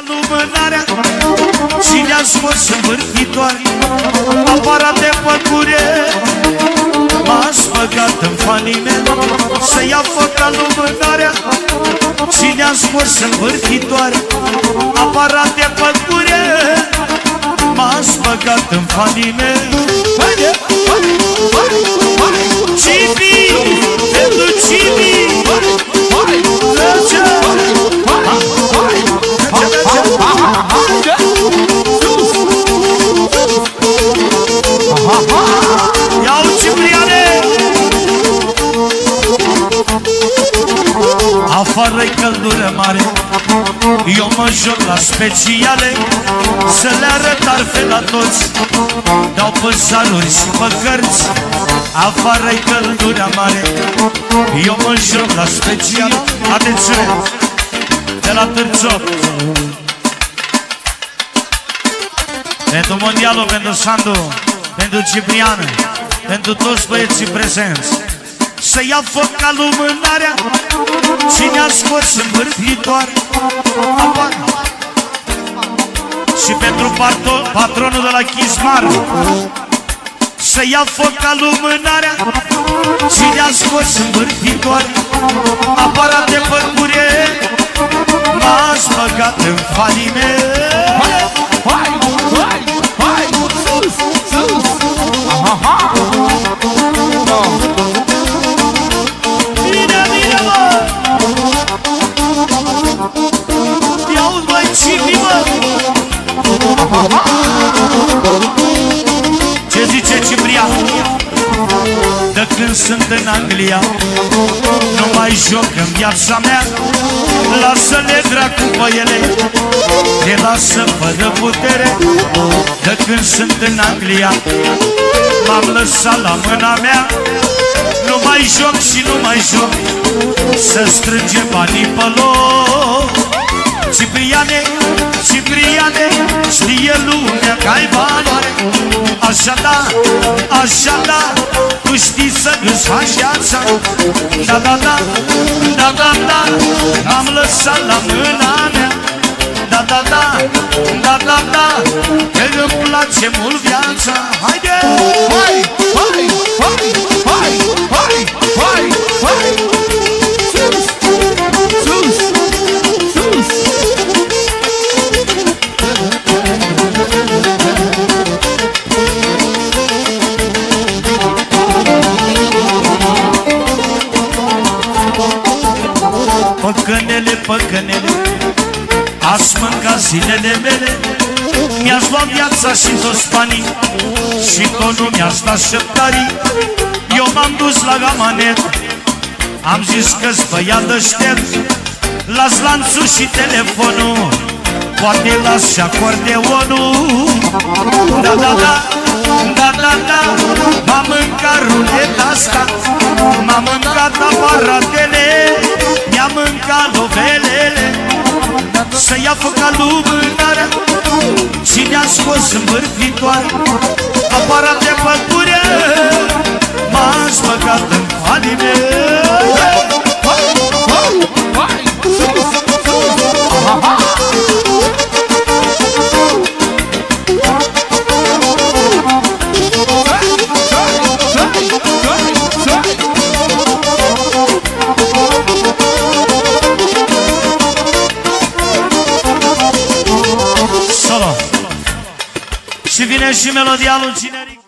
Lumânarea cine-a scos învârtitoare, aparat de păcure, m-ați băgat în faliment. Să ia foc ca lumânarea cine-a scos învârtitoare, aparat de păcure, m-ați băgat în faliment. Cibi, pentru Cibi, iau Cipriane! Afară-i căldură mare, eu mă joc la speciale, să le arăt arfe la toți, dau pe saluri și pe cărți. Afară-i căldură mare, eu mă joc la speciale. Atențiune! De la Târțop, pentru Mondialul, pentru Sandu, pentru Ciprian, pentru toți băieții prezenți. Să ia foc ca lumânarea cine-a scos învârtitoare, și pentru patronul de la Chismar. Să ia foc ca lumânarea cine-a scos învârtitoare, aparat de păcure, m-ați băgat în faliment. Bine, bine, mă! Ia-uzi, băi, Cibi, mă! Ce zice Ciprian? De când sunt în Anglia nu mai joc în viața mea. Lasă-le dracu pe ele, te lasă fără putere. De când sunt în Anglia m-am lăsat la mâna mea. Nu mai joc și nu mai joc, să strânge banii pe loc. Cipriane, Cipriane, știe lumea că ai valoare. Așa da, așa da, tu știi să-ți faci viața. Da, da, da, da, da, da, m-am lăsat la mâna mea. Da, da, da, da, da, da, că îmi place mult viața. Haide! Hai, hai, hai, hai, hai, hai, hai! Sus, sus, sus! Păcănele, păcănele, ați mâncat zilele mele. Mi-ați luat viața și toți banii și tot nu mi-ați dat șeptarii. Eu m-am dus la Gamanet, am zis că-s băiat deștept. Las lanțul și telefonul, poate las și acordeonul. Da, da, da, da, da, da, m-am mâncat ruleta asta, m-am mâncat aparatele, mi-am mâncat lovelele. Să ia foc ca lumânarea cine-a scos învârtitoare, aparat de păcure, m-ați băgat în faliment. Și vine și melodia lui Cineric.